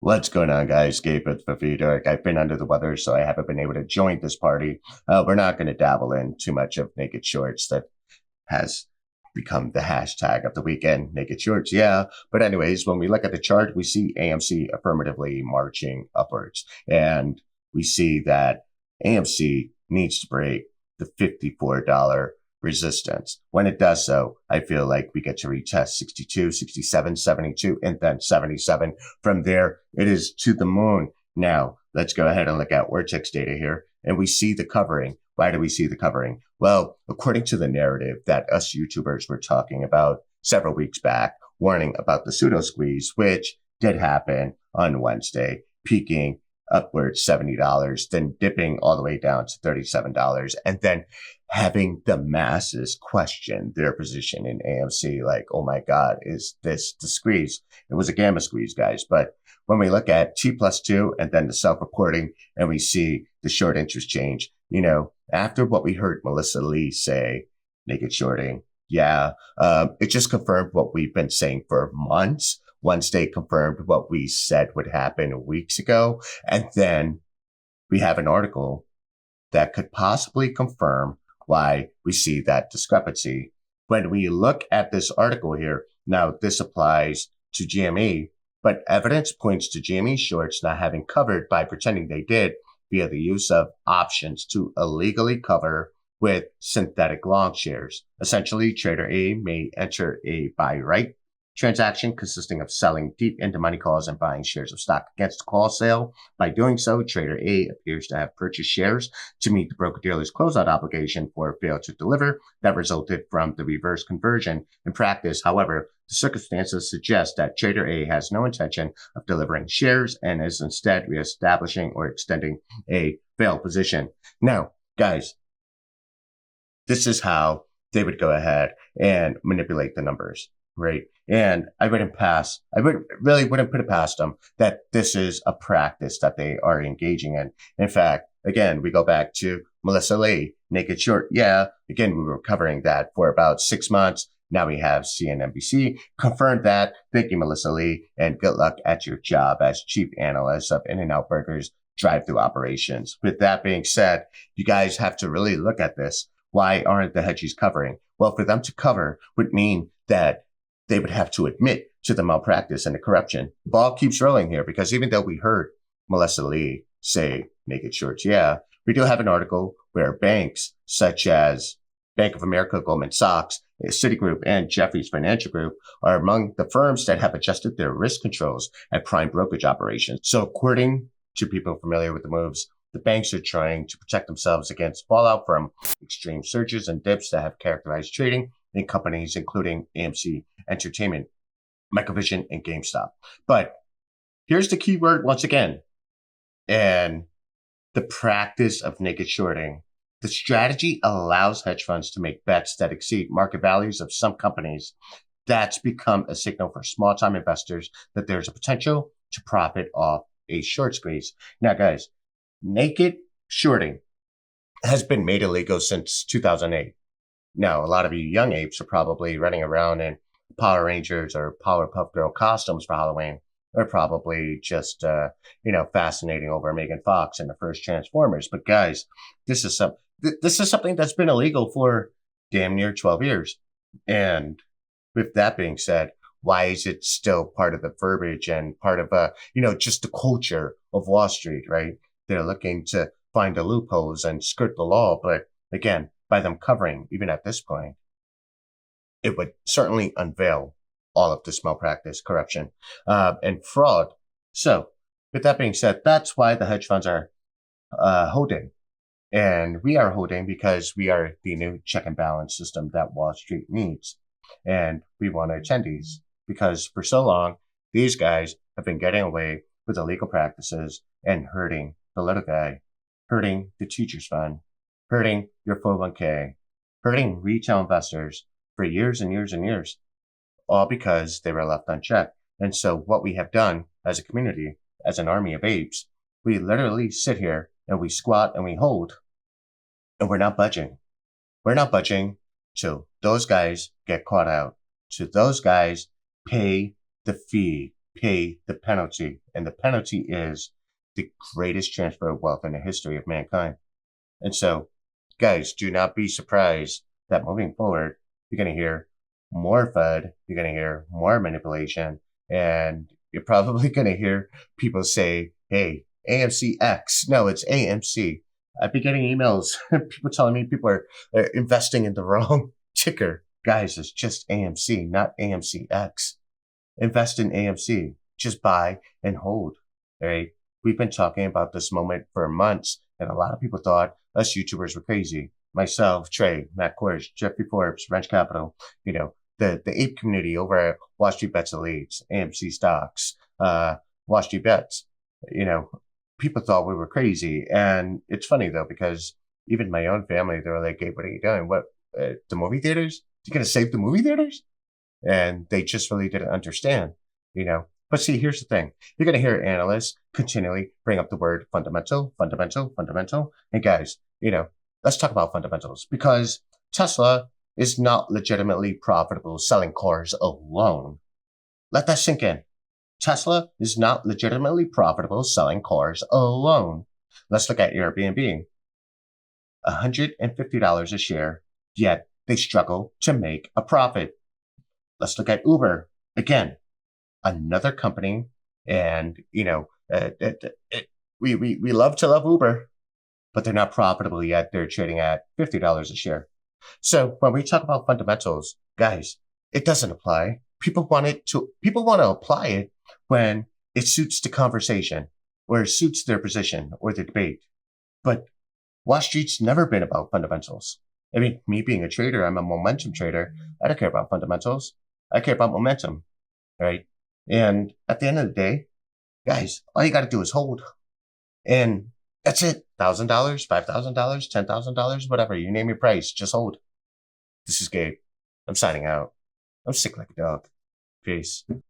What's going on, guys? Gabe with ReviewDork. I've been under the weather, so I haven't been able to join this party. We're not going to dabble in too much of naked shorts that has become the hashtag of the weekend. Naked shorts, yeah. But anyways, when we look at the chart, we see AMC affirmatively marching upwards. And we see that AMC needs to break the $54 resistance. When it does so, I feel like we get to retest 62, 67, 72, and then 77. From there, it is to the moon. Now, let's go ahead and look at Vortex data here. And we see the covering. Why do we see the covering? Well, according to the narrative that us YouTubers were talking about several weeks back, warning about the pseudo squeeze, which did happen on Wednesday, peaking upwards $70, then dipping all the way down to $37, and then having the masses question their position in AMC, like, oh my God, is this the squeeze? It was a gamma squeeze, guys. But when we look at T+2 and then the self-reporting and we see the short interest change, after what we heard Melissa Lee say, naked shorting, it just confirmed what we've been saying for months. Wednesday confirmed what we said would happen weeks ago. And then we have an article that could possibly confirm why we see that discrepancy. When we look at this article here, now this applies to GME, but evidence points to GME shorts not having covered by pretending they did via the use of options to illegally cover with synthetic long shares. Essentially, trader A may enter a buy right transaction consisting of selling deep into money calls and buying shares of stock against a call sale. By doing so, trader A appears to have purchased shares to meet the broker-dealer's closeout obligation for a fail to deliver that resulted from the reverse conversion. In practice, however, the circumstances suggest that trader A has no intention of delivering shares and is instead reestablishing or extending a failed position. Now, guys, this is how they would go ahead and manipulate the numbers. Right. And I really wouldn't put it past them that this is a practice that they are engaging in. In fact, again, we go back to Melissa Lee, naked short. Yeah. Again, we were covering that for about 6 months. Now we have CNBC confirmed that. Thank you, Melissa Lee, and good luck at your job as chief analyst of In-N-Out Burger's drive-through operations. With that being said, you guys have to really look at this. Why aren't the hedgies covering? Well, for them to cover would mean that they would have to admit to the malpractice and the corruption. The ball keeps rolling here because even though we heard Melissa Lee say naked shorts, we do have an article where banks such as Bank of America, Goldman Sachs, Citigroup, and Jefferies Financial Group are among the firms that have adjusted their risk controls at prime brokerage operations. So according to people familiar with the moves, the banks are trying to protect themselves against fallout from extreme surges and dips that have characterized trading in companies including AMC Entertainment, Microvision, and GameStop. But here's the key word once again, and the practice of naked shorting. The strategy allows hedge funds to make bets that exceed market values of some companies. That's become a signal for small-time investors that there's a potential to profit off a short squeeze. Now, guys, naked shorting has been made illegal since 2008. Now, a lot of you young apes are probably running around in Power Rangers or Powerpuff Girl costumes for Halloween. They're probably just, fascinating over Megan Fox and the first Transformers. But guys, this is something that's been illegal for damn near 12 years. And with that being said, why is it still part of the verbiage and part of, just the culture of Wall Street, right? They're looking to find the loopholes and skirt the law. But again, by them covering, even at this point, it would certainly unveil all of this malpractice, corruption, and fraud. So with that being said, that's why the hedge funds are holding. And we are holding because we are the new check and balance system that Wall Street needs. And we want attendees because for so long, these guys have been getting away with illegal practices and hurting the little guy, hurting the teacher's fund, hurting your 401k, hurting retail investors for years and years and years, all because they were left unchecked. And so what we have done as a community, as an army of apes, we literally sit here and we squat and we hold, and we're not budging. We're not budging till those guys get caught out, till those guys pay the fee pay the penalty. And the penalty is the greatest transfer of wealth in the history of mankind. And so, guys, do not be surprised that moving forward, you're going to hear more FUD, you're going to hear more manipulation, and you're probably going to hear people say, hey, AMC X. No, it's AMC. I've been getting emails, people telling me people are investing in the wrong ticker. Guys, it's just AMC, not AMC X. Invest in AMC. Just buy and hold. All right. We've been talking about this moment for months, and a lot of people thought us YouTubers were crazy. Myself, Trey, Matt Kors, Jeffrey Forbes, Wrench Capital, the ape community over at Wall Street Bets Elites, AMC Stocks, Wall Street Bets, people thought we were crazy. And it's funny though, because even my own family, they were like, hey, what are you doing? What, the movie theaters? You going to save the movie theaters? And they just really didn't understand, But see, here's the thing. You're going to hear analysts continually bring up the word fundamental. And guys, let's talk about fundamentals, because Tesla is not legitimately profitable selling cars alone. Let that sink in. Tesla is not legitimately profitable selling cars alone. Let's look at Airbnb. $150 a share, yet they struggle to make a profit. Let's look at Uber. Again, another company, and, we love to love Uber, but they're not profitable yet. They're trading at $50 a share. So when we talk about fundamentals, guys, it doesn't apply. People want to apply it when it suits the conversation or it suits their position or the debate. But Wall Street's never been about fundamentals. I mean, me being a trader, I'm a momentum trader. I don't care about fundamentals. I care about momentum, right? And at the end of the day, guys, all you got to do is hold. And that's it. $1,000, $5,000, $10,000, whatever. You name your price. Just hold. This is Gabe. I'm signing out. I'm sick like a dog. Peace.